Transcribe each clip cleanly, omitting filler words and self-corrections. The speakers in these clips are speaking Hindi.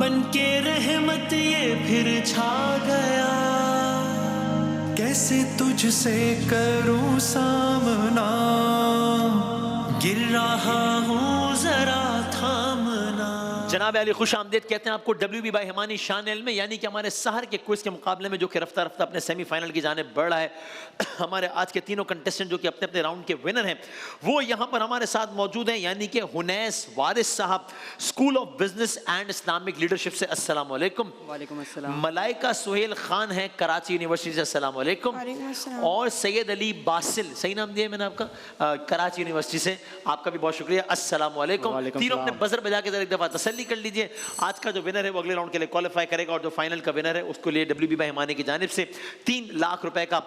बनके रहमत ये फिर छा गया, कैसे तुझसे करूं सामना, गिर रहा हूँ जरा थामना। जनाब अली खुश आमदेद कहते हैं आपको WB बाय हिमानी शान इल्म में, यानी कि हमारे सहर के क्विज के मुकाबले में जो कि रफ्ता रफ्ता अपने सेमीफाइनल की जाने बढ़ रहा है। हमारे आज के तीनों कंटेस्टेंट जो कि अपने अपने राउंड के विनर हैं वो यहाँ पर हमारे साथ मौजूद हैं, यानी कि हुनैस वारिस साहब school of business and Islamic leadership से अस्सलाम वालेकुम। वालेकुम अस्सलाम। मलाइका सुहेल खान है कराची यूनिवर्सिटी से, अस्सलाम वालेकुम। और सैयद अली बासिल, सही नाम दिया मैंने आपका, कराची यूनिवर्सिटी से, आपका भी बहुत शुक्रिया, अस्सलाम वालेकुम। तीनों अपने बजर बजा के एक दफा तसल्ली कर लीजिए। आज का जो विनर है वो अगले राउंड के लिए क्वालिफाई करेगा और जो फाइनल का विनर है उसको लिए WB बाय हिमानी की जानिब से 3 लाख रुपए का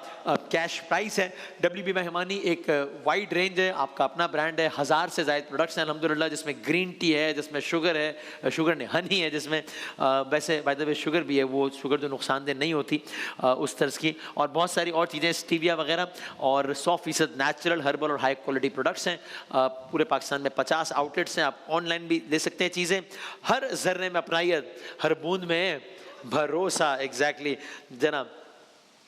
कैश प्राइस है। WB बाय हिमानी एक वाइड रेंज है, आपका अपना ब्रांड है, 1000 से ज़ायद प्रोडक्ट्स हैं अल्हम्दुलिल्लाह, जिसमें ग्रीन टी है, जिसमें शुगर है, शुगर नहीं हनी है, जिसमें वैसे बाय द वे शुगर भी है, वो शुगर जो नुकसानदेह नहीं होती उस तर्ज की, और बहुत सारी और चीज़ें स्टीविया वगैरह, और 100% नेचुरल हर्बल और हाई क्वालिटी प्रोडक्ट्स हैं। पूरे पाकिस्तान में 50 आउटलेट्स हैं, आप ऑनलाइन भी ले सकते हैं चीज़ें। हर जर्रे में अपनाइए, हर बूंद में भरोसा। एग्जैक्टली जनाब,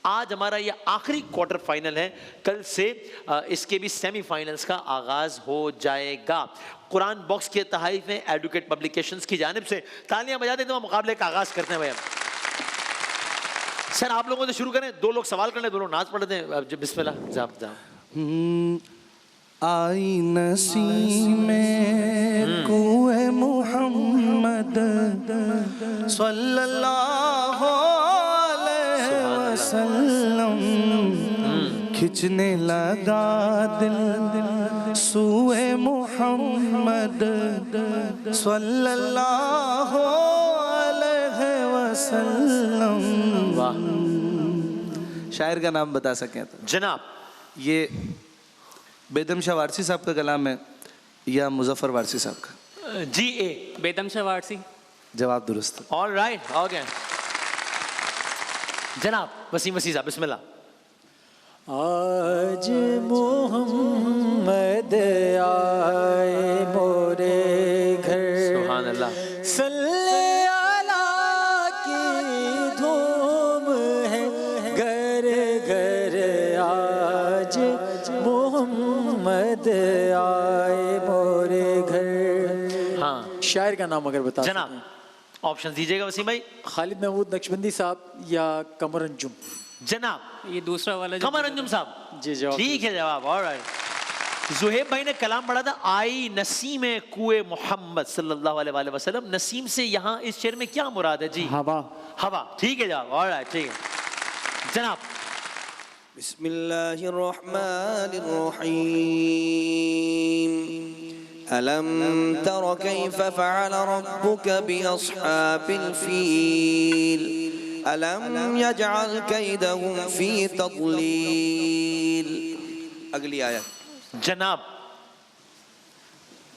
आज हमारा ये आखिरी क्वार्टर फाइनल है, कल से इसके भी सेमीफाइनल्स का आगाज हो जाएगा। कुरान बॉक्स के तहफ़ में एडुकेट पब्लिकेशंस की जानिब से तालियां बजा दें तो मुकाबले का आगाज करते हैं। भैया सर आप लोगों से शुरू करें, 2 लोग सवाल कर लें, 2 लोग नाच पढ़ दें। बिस्मिल्लाह जाओ। आई नसीमें कुए मोहम्मद सल्लल्लाहु अलैहि वसल्लम, खिंचने लगा दिल सूए मोहम्मद सल्लल्लाहु अलैहि वसल्लम। वाह, शायर का नाम बता सकें तो? जनाब ये बेदम शाह वारसी साहब का कलाम है या मुजफ्फर वारसी साहब का? GA बेदम शाह वारसी। जवाब दुरुस्त। All right, okay. जनाब वसीम वसी साहब बिस्मिल्लाह। आज मोहम्मद आए मोरे घर, सुभान अल्लाह, सल्ले अला की धूम है घर घर, आज मोहम्मद आए मोरे घर। हाँ शायर का नाम अगर बता जनाब ऑप्शन दीजिएगा वसीम भाई। खालिद महमूद नक्शबंदी साहब या कमर अंजुम? जनाब ये दूसरा वाला कमर अंजुम साहब। जी जवाब ठीक है जवाब, ऑलराइट। जुहेब भाई ने कलाम पढ़ा था, आई नसीम कुए मोहम्मद सल्लल्लाहु अलैहि वसल्लम। नसीम से यहाँ इस शेर में क्या मुराद है जी? हवा। हवा, ठीक है जवाब, ऑलराइट, ठीक है जनाब। बिस्मिल्लाहिर्रहमानिर्रहीम, अलम तरा कैफ फअल रब्बुक बिअस्हाबिल फील, अलम यजअल कैदहुम फी तदलील। अगली आयत जनाब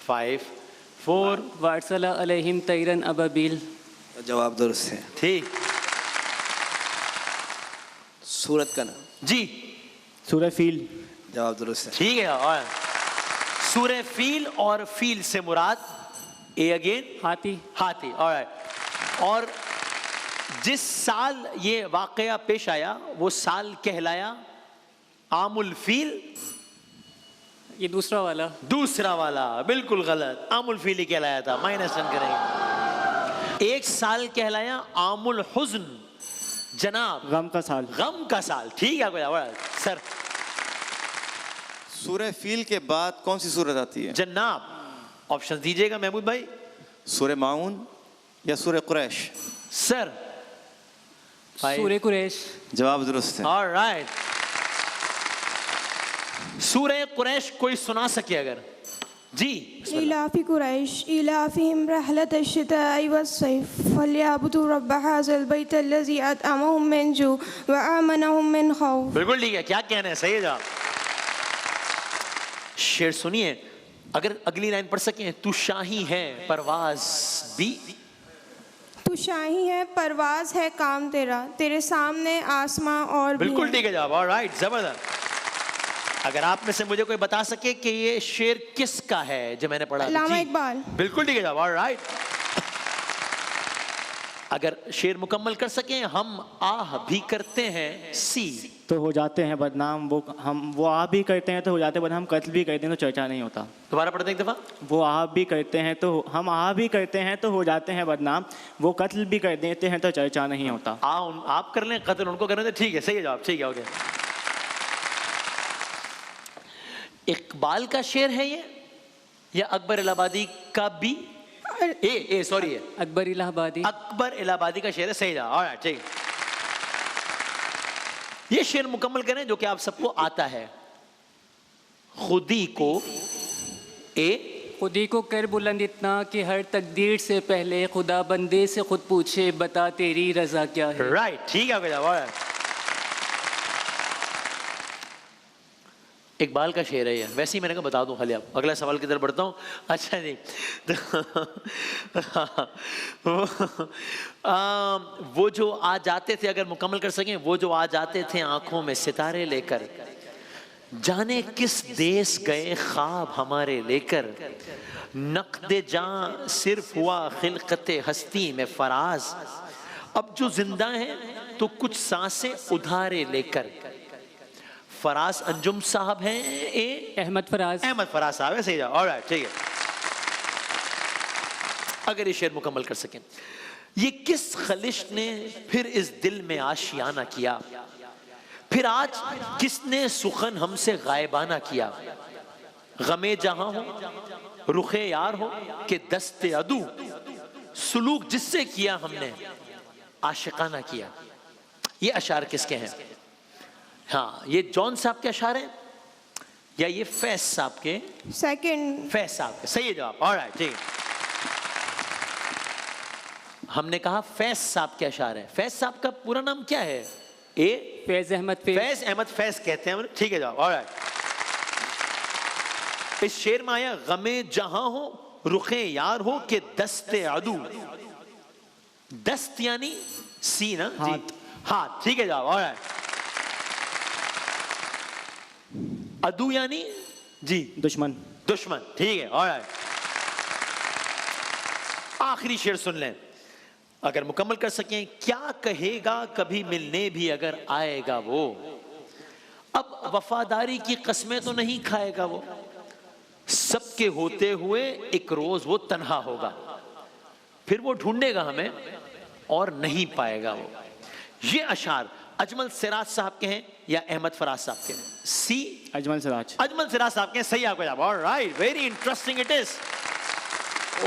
5 4 वारसला अलैहिम तैरन अबाबिल। जवाब दुरुस्त है। ठीक। सूरत का नाम जी सूरह फील। जवाब दुरुस्त है। ठीक है। और सूरह फील, और फील से मुराद ए अगेन हाथी। हाथी, ऑलराइट। और जिस साल ये वाकया पेश आया वो साल कहलाया आमुल फील। ये दूसरा वाला। दूसरा वाला बिल्कुल गलत, आमुल फील ही कहलाया था, -10 करेंगे। एक साल कहलाया आमुल हुज़्न। जनाब गम का साल। गम का साल, ठीक है सर। सूरह फील के बाद कौन सी सूरत आती है? जनाब ऑप्शन दीजिएगा महमूद भाई। सूरह माउन या सूरह कुरैश? सर सूरह कुरैश। जवाब दुरुस्त है। ऑलराइट। सूरह कुरैश कोई सुना सके अगर? जी इलाफी कुरैश इलाफिहिम रहलत अश्शिताई वस्सैफ फलयअबुदू रब्ब हाज़ल बैत अल्लज़ी अतअमहुम मिन जू व आमनहुम मिन खौफ। बिल्कुल ठीक है, क्या कहना है, सही है जवाब। शेर सुनिए, अगर अगली लाइन पढ़ सकें। तू शाही है परवाज भी, तू शाही है परवाज है काम तेरा, तेरे सामने आसमां और भी बिल्कुल है। ठीक है जवाब, ऑलराइट, जबरदस्त। अगर आप में से मुझे कोई बता सके कि ये शेर किसका है जो मैंने पढ़ा? अल्लामा इकबाल। बिल्कुल ठीक है जवाब, ऑलराइट। अगर शेर मुकम्मल कर सकें, हम आह भी करते हैं सी, तो हो जाते हैं बदनाम, वो आप भी करते हैं तो हो जाते हैं बदनाम, कत्ल भी करते हैं तो चर्चा नहीं होता। दोबारा पढ़ते हैं एक दफा। वो आप भी करते हैं तो हम आप भी करते हैं तो हो जाते हैं बदनाम, वो कत्ल भी कर देते हैं तो चर्चा नहीं होता। आप कर लें, कत्ल उनको करने दें, ठीक है, सही है जवाब, ठीक है, ओके। इकबाल का शेर है ये या अकबर इलाहाबादी का भी? सॉरी है अकबर इलाहाबादी। अकबर इलाहाबादी का शेर है, सही जवाब, ऑलराइट, ठीक है। ये शेर मुकम्मल करें जो कि आप सबको आता है। खुदी को खुदी को कर बुलंद इतना कि हर तकदीर से पहले खुदा बंदे से खुद पूछे, बता तेरी रजा क्या है। राइट, ठीक है, ऑलराइट। इकबाल का शेर है ये, वैसे ही मैंने कहा बता दूं खाली आप। अगला सवाल की तरफ बढ़ता हूँ। अच्छा जी, वो जो आ जाते थे, अगर मुकम्मल कर सकें, वो जो आ जाते थे आंखों में सितारे लेकर, जाने किस देश गए ख्वाब हमारे लेकर, नक़्द जान सिर्फ हुआ खिलकत हस्ती में फराज, अब जो जिंदा हैं तो कुछ सांसें उधारे लेकर। फराज अंजुम साहब हैं, अहमद फराज साहब है, सही जवाब, ऑलराइट, ठीक है। अगर ये शेर मुकम्मल कर सकें, ये किस खलिश ने फिर इस दिल में आशियाना किया, फिर आज किसने सुखन हमसे गायबाना किया, गमे जहां हो रुखे यार हो कि दस्ते अदू, सुलूक जिससे किया हमने आशिकाना किया। ये अशार किसके हैं? हाँ, ये जॉन साहब के अशार हैं या ये फैज साहब के? सेकंड, फैज साहब के, सही है जवाब, ऑलराइट, ठीक है। हमने कहा फैज साहब के अशार हैं। फैज साहब का पूरा नाम क्या है? फैज अहमद फैज कहते हैं, ठीक है जवाब, ऑलराइट। इस शेर में आया गमे जहां हो रुखे यार हो के दस्ते अदू, दस्त यानी सी ना, हाथ, ठीक है जवाब, ऑलराइट। अदू यानी जी दुश्मन, ठीक है, ऑलराइट। आखिरी शेर सुन लें, अगर मुकम्मल कर सकें। क्या कहेगा कभी मिलने भी अगर आएगा वो, अब वफादारी की कस्में तो नहीं खाएगा वो, सबके होते हुए एक रोज वो तन्हा होगा, फिर वो ढूंढेगा हमें और नहीं पाएगा वो। ये अशार अजमल सिराज साहब के हैं या अहमद फराज साहब के हैं? सी, अजमल सिराज साहब के हैं, सही आपका जवाब, alright, very interesting it is.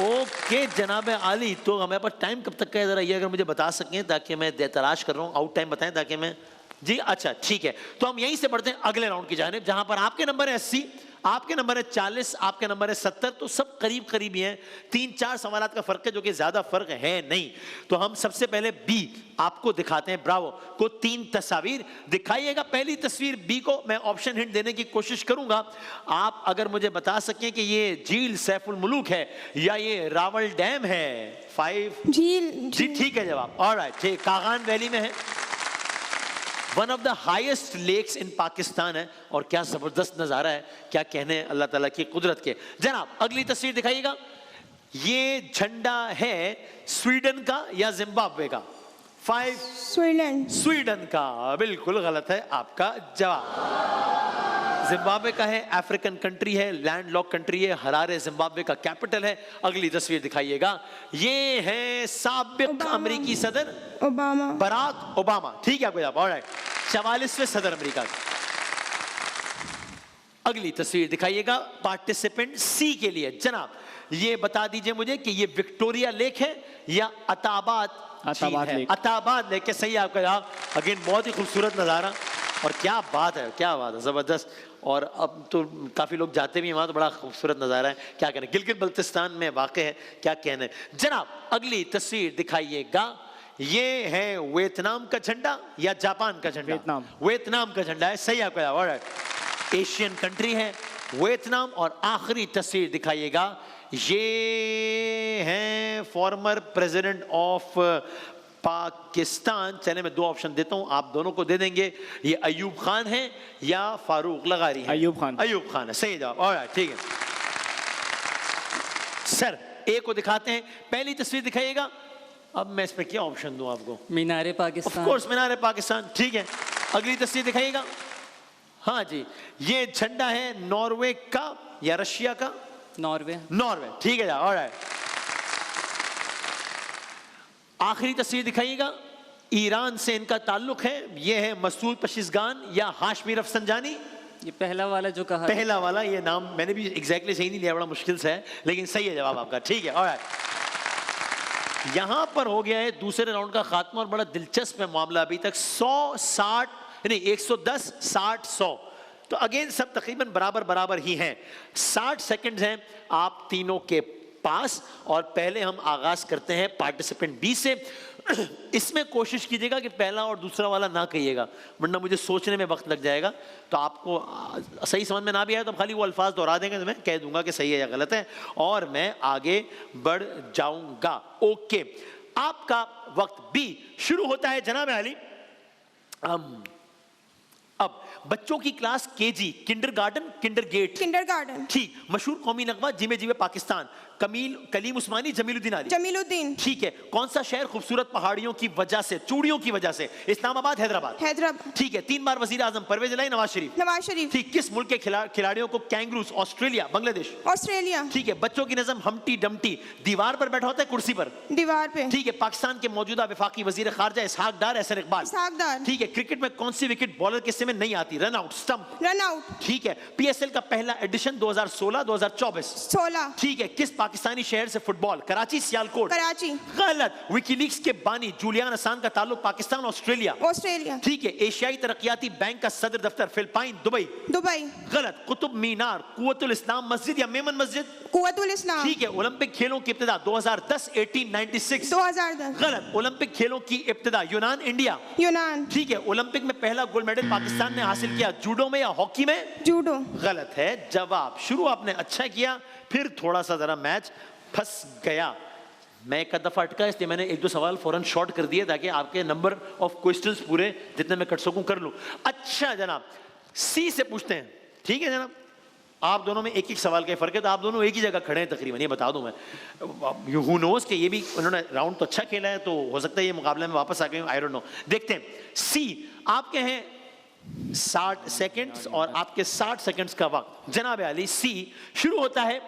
Okay जनाब आली, तो हमारे पास टाइम कब तक का है, जरा ये अगर मुझे बता सकें ताकि मैं तलाश कर रहा हूँ, आउट टाइम बताएं ताकि मैं जी। अच्छा ठीक है, तो हम यहीं से बढ़ते हैं अगले राउंड की जानिब, जहां पर आपके नंबर है 80, आपके नंबर है 40, आपके नंबर है 70, तो सब करीब करीब ही हैं। 3-4 सवालात का फर्क है, जो कि ज्यादा फर्क है नहीं। तो हम सबसे पहले बी आपको दिखाते हैं, ब्रावो को 3 तस्वीर दिखाइएगा। पहली तस्वीर बी को मैं ऑप्शन हिंट देने की कोशिश करूंगा, आप अगर मुझे बता सकें कि ये झील सैफुल मुलूक है या ये रावल डैम है। 5 झील, जी ठीक है जवाब, ऑलराइट, ठीक, कागान वैली में है, one of the highest lakes in Pakistan है, और क्या जबरदस्त नजारा है, क्या कहने अल्लाह ताला की कुदरत के। जनाब अगली तस्वीर दिखाइएगा, ये झंडा है स्वीडन का या जिम्बाब्वे का? 5 स्वीडन का, बिल्कुल गलत है आपका जवाब, जिम्बाब्वे का है, अफ्रीकन कंट्री है, लैंडलॉक कंट्री है, हरारे जिम्बाब्वे का कैपिटल है। अगली तस्वीर दिखाइएगा, ये है साबिक अमेरिकी सदर ओबामा, बराक ओबामा, ठीक है आपको जवाब, ऑलराइट, 44वें सदर अमेरिका। अगली तस्वीर दिखाइएगा पार्टिसिपेंट सी के लिए। जनाब ये बता दीजिए मुझे कि ये विक्टोरिया लेक है या अताबाद लेक? अताबाद लेक, सही है आपका जवाब। अगेन बहुत ही खूबसूरत नज़ारा, और क्या बात है, क्या बात है, ज़बरदस्त। और अब तो काफ़ी लोग जाते भी हैं वहाँ, तो बड़ा खूबसूरत नज़ारा है, क्या कहने, गिलगित बल्तिस्तान में वाक़ है, क्या कहने। जनाब अगली तस्वीर दिखाइएगा, ये है वियतनाम का झंडा या जापान का झंडा? वियतनाम का झंडा है, सही आपका जवाब, ऑलराइट, एशियन कंट्री है वियतनाम। और आखिरी तस्वीर दिखाइएगा, ये हैं फॉर्मर प्रेसिडेंट ऑफ पाकिस्तान। चले मैं 2 ऑप्शन देता हूं, आप दोनों को दे देंगे, ये अयूब खान है या फारूक लगारी है? अयूब खान है, सही जवाब, ऑलराइट, ठीक है। सर ए को दिखाते हैं, पहली तस्वीर दिखाइएगा, अब मैं इस पे क्या ऑप्शन दूं आपको? मीनारे ऑफ पाकिस्तान। कोर्स मीनार पाकिस्तान, ठीक है। अगली तस्वीर दिखाइएगा। हाँ जी, ये झंडा है नॉर्वे का या रशिया का? नॉर्वे। नॉर्वे, ठीक है। ऑलराइट, आखिरी तस्वीर दिखाइएगा। ईरान से इनका ताल्लुक है। ये है मसूद पशिशगान या हाशमी रफसंजानी? ये पहला वाला जो कहा, पहला वाला। ये नाम मैंने भी एग्जैक्टली सही नहीं लिया, बड़ा मुश्किल से है, लेकिन सही है जवाब आपका, ठीक है। ऑलराइट, यहां पर हो गया है दूसरे राउंड का खात्मा और बड़ा दिलचस्प है मामला। अभी तक 100, 60 नहीं 110, 60, 100, तो अगेन सब तकरीबन बराबर बराबर ही हैं। 60 सेकंड्स हैं आप तीनों के पास और पहले हम आगाज करते हैं पार्टिसिपेंट बी से। इसमें कोशिश कीजिएगा कि पहला और दूसरा वाला ना कहिएगा, वरना मुझे सोचने में वक्त लग जाएगा। तो आपको सही समझ में ना भी आए तो खाली वो अल्फाज दोहरा देंगे तो मैं कह दूंगा कि सही है या गलत है और मैं आगे बढ़ जाऊंगा। ओके, आपका वक्त बी शुरू होता है जनाब अली। अब बच्चों की क्लास केजी, किंडरगार्टन, किंडरगेट, किंडरगार्टन, ठीक। मशहूर कौमी नगमा जिमे जिमे पाकिस्तान, कलीम उस्मानी, जमीलुद्दीन अली, जमीलुद्दीन, ठीक है। कौन सा शहर खूबसूरत पहाड़ियों की वजह से, चूड़ियों की वजह से? इस्लामाबाद, हैदराबाद, हैदराबाद, ठीक है। 3 बार वजीर आजम परवेज इलाही, नवाज शरीफ, नवाज शरीफ, ठीक। किस मुल्क के खिलाड़ियों को कैंगरूज? ऑस्ट्रेलिया, बांग्लादेश, ऑस्ट्रेलिया, ठीक है। बच्चों की नज़म हम्टी डम्टी दीवार पर बैठा होता है कुर्सी पर? दीवार पे, ठीक है। पाकिस्तान के मौजूदा वफाकी वजीर खारजा इसहाक डार, एहसन इकबाल, इसहाक डार, ठीक है। क्रिकेट में कौन सी विकेट बॉलर के हिस्से में नहीं आती? Run out, stump, run out, ठीक है। पीएसएल का पहला एडिशन 2016, 2024, 16, ठीक है। किस पाकिस्तानी शहर से फुटबॉल? कराची, सियालकोट, कराची, गलत। विकीलीक्स के बानी जूलियन असान का ताल्लुक पाकिस्तान, ऑस्ट्रेलिया, ऑस्ट्रेलिया, ठीक है। एशियाई तरक्याती बैंक का सदर दफ्तर फिलिपाइन, दुबई, दुबई, गलत। कुतुब मीनार, कुव्वतुल इस्लाम मस्जिद या मेमन मस्जिद? कुव्वतुल इस्लाम, ठीक है। ओलंपिक खेलों की इब्तिदा 2010, 1896, 2010, गलत। ओलंपिक खेलों की इब्तिदा यूनान, इंडिया, यूनान, ठीक है। ओलंपिक में पहला गोल्ड मेडल पाकिस्तान ने हासिल किया जूडो में या हॉकी में? जूडो, गलत है जवाब। शुरू आपने अच्छा किया, फिर थोड़ा सा जरा मैच फंस गया। मैं एक दफा अटका, इसलिए मैंने 1-2 सवाल फौरन शॉर्ट कर दिए ताकि आपके नंबर ऑफ क्वेश्चंस पूरे जितने मैं कर सकूं कर लूं। अच्छा जनाब, सी से पूछते हैं, ठीक है जनाब। आप दोनों में एक एक सवाल का फर्क है, तो आप दोनों एक ही जगह खड़े हैं तकरीबन, ये बता दूं मैं। हू नोज कि ये भी उन्होंने राउंड तो अच्छा खेला है, तो हो सकता है ये मुकाबले में वापस आ गए, आई डोंट नो। देखते हैं सी, आपके हैं 60 सेकंड्स और आपके 60 सेकंड्स का वक्त। जनाब अली, सी शुरू होता है।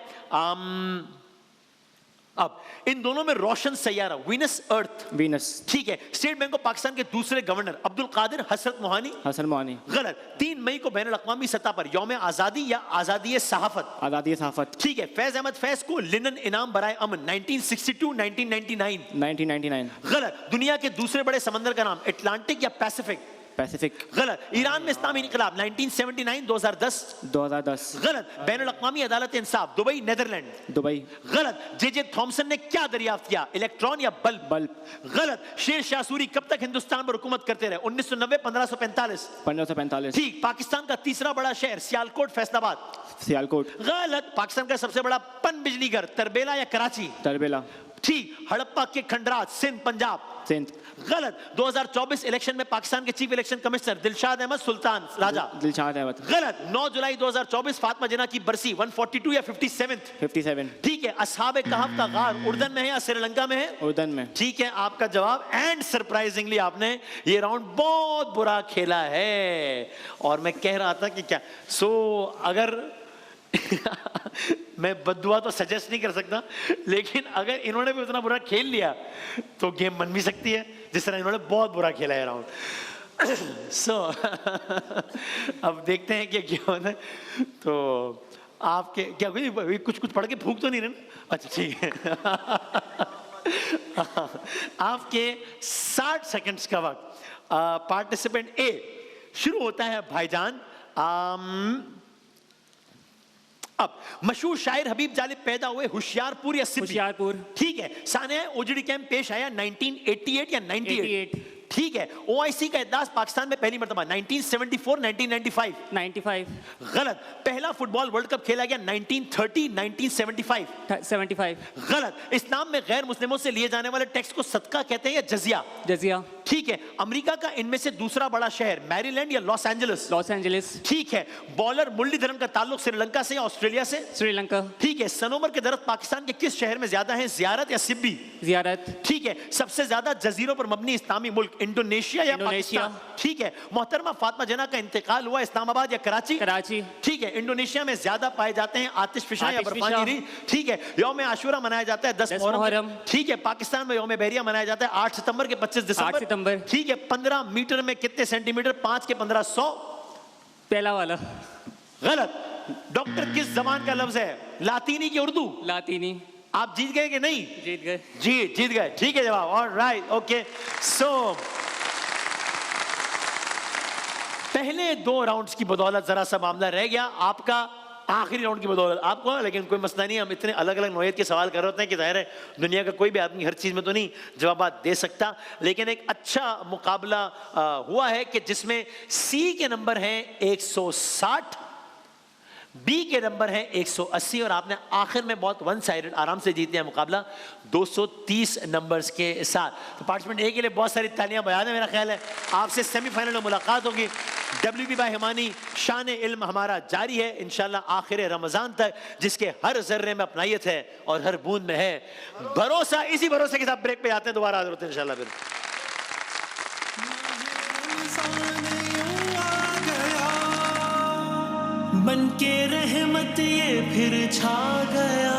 अब इन दोनों में रोशन सैयारा, वीनस, अर्थ, वीनस, ठीक है। स्टेट बैंक ऑफ पाकिस्तान के दूसरे गवर्नर अब्दुल कादिर हसरत मोहानी, हसन मोहानी, गलत। 3 मई को बैनुल अक़वामी सतह पर यौम आज़ादी या आज़ादी सहाफ़त? आज़ादी सहाफ़त, ठीक है। फैज अहमद फैज को लिनन इनाम बराए अमन 1962, 1999, 1999, गलत। दुनिया के दूसरे बड़े समंदर का नाम अटलांटिक या पैसिफिक? पैसिफिक, गलत। ईरान में इस्लामी इनकलाब 1979, 2010, 2010, गलत। बैनुल अक़वामी अदालत इंसाफ दुबई, नेदरलैंड, दुबई, गलत। जे थॉमसन ने क्या दरियाफ्त किया? इलेक्ट्रॉन या बल्ब? बल्ब, गलत। शेर शाह सूरी कब तक हिंदुस्तान पर हुकूमत करते रहे? 1990, 1545, 1545, ठीक। पाकिस्तान का तीसरा बड़ा शहर सियालकोट, फैसलाबाद, सियालकोट, गलत। पाकिस्तान का सबसे बड़ा पन बिजली घर तरबेला या कराची? तरबेला, ठीक। हड़प्पा के खंडरात सिंध, पंजाब, सिंध, गलत। 2024 इलेक्शन में पाकिस्तान के chief election commissioner Dilshad Ahmad Sultan Raja, Dilshad Ahmad, गलत। 9 जुलाई 2024 फातिमा जिन्ना की बरसी 142 या 57, 57, ठीक है। असहाबे कहफ का गार उर्दन में है या श्रीलंका में है? उर्दन में, ठीक है आपका जवाब। एंड सरप्राइजिंगली आपने ये राउंड बहुत बुरा खेला है और मैं कह रहा था कि क्या अगर मैं बद्दुआ तो सजेस्ट नहीं कर सकता, लेकिन अगर इन्होंने भी उतना बुरा खेल लिया तो गेम बन भी सकती है, जिस तरह इन्होंने बहुत बुरा खेला है राउंड। अब देखते हैं कि क्या होता है। तो आपके क्या कुछ पढ़ के फूंक तो नहीं रहे ना? अच्छा ठीक है। आपके 60 सेकंड्स का वक्त। पार्टिसिपेंट ए शुरू होता है भाईजान। अब मशहूर शायर हबीब जालिब पैदा हुए होशियारपुर या सिद्दी? होशियारपुर, ठीक है। साने ओजड़ी कैंप पेश आया 1988 या 98? ठीक है। ओआईसी का इजलास पाकिस्तान में पहली मर्तबा 1974, 1995? 95, गलत। पहला फुटबॉल वर्ल्ड कप खेला गया 1930, 1975? 75, गलत। इस्लाम में गैर मुस्लिमों से लिए जाने वाले टैक्स को सदका कहते हैं या जजिया? जजिया, ठीक है, अमेरिका का इनमें से दूसरा बड़ा शहर मैरीलैंड या लॉस एंजलिस? Los Angeles. ठीक है, बॉलर मुरलीधरन का ताल्लुक श्रीलंका से या ऑस्ट्रेलिया से? श्रीलंका। ठीक है, सनोबर के दरख्त पाकिस्तान के किस शहर में ज्यादा हैं, जियारत या सिब्बी? जियारत। ठीक है, सबसे ज्यादा जजीरों पर मबनी इस्लामी मुल्क इंडोनेशिया या इंडोनेशिया। पाकिस्तान? ठीक है, मोहतरमा फातिमा जना का इंतकाल हुआ इस्लामाबाद या कराची? कराची। ठीक है, इंडोनेशिया में ज्यादा पाए जाते हैं आतिश फिशा या आतिश बर्फानी री? ठीक है, यौम आशूरा मनाया जाता है 10 मुहर्रम। ठीक है, पाकिस्तान में यौम बहरिया मनाया जाता है 8 सितंबर के 25 दिसंबर। 8 सितंबर। ठीक है, 15 मीटर में कितने सेंटीमीटर? 5 के 15 100? पहला वाला। गलत। डॉक्टर किस जबान का लफ्ज है, लातीनी की उर्दू? लातीनी। आप जीत गए कि नहीं? जीत गए। जीत गए। ठीक है जवाब। Alright, okay. सो पहले 2 राउंड्स की बदौलत जरा सा मामला रह गया, आपका आखिरी राउंड की बदौलत आपको, लेकिन कोई मसला नहीं, हम इतने अलग अलग नौयत के सवाल कर रहे होते हैं कि जाहिर है दुनिया का कोई भी आदमी हर चीज़ में तो नहीं जवाब दे सकता, लेकिन एक अच्छा मुकाबला हुआ है कि जिसमें सी के नंबर हैं 160, बी के नंबर हैं 180 और आपने आखिर में बहुत वन साइडेड आराम से जीते हैं मुकाबला 230 नंबर्स के साथ। तो पार्टिसिपेंट ए के लिए बहुत सारी तालियां बजा दें। मेरा ख्याल है आपसे सेमीफाइनल में मुलाकात होगी। WB बाय हिमानी, शान इल्म हमारा जारी है इंशाल्लाह आखिर रमज़ान तक, जिसके हर जर्रे में अपनायत है और हर बूंद में है भरोसा। इसी भरोसे के साथ ब्रेक पे जाते हैं, दोबारा हाजिर होते हैं इंशाल्लाह। फिर बन के रहमत ये फिर छा गया।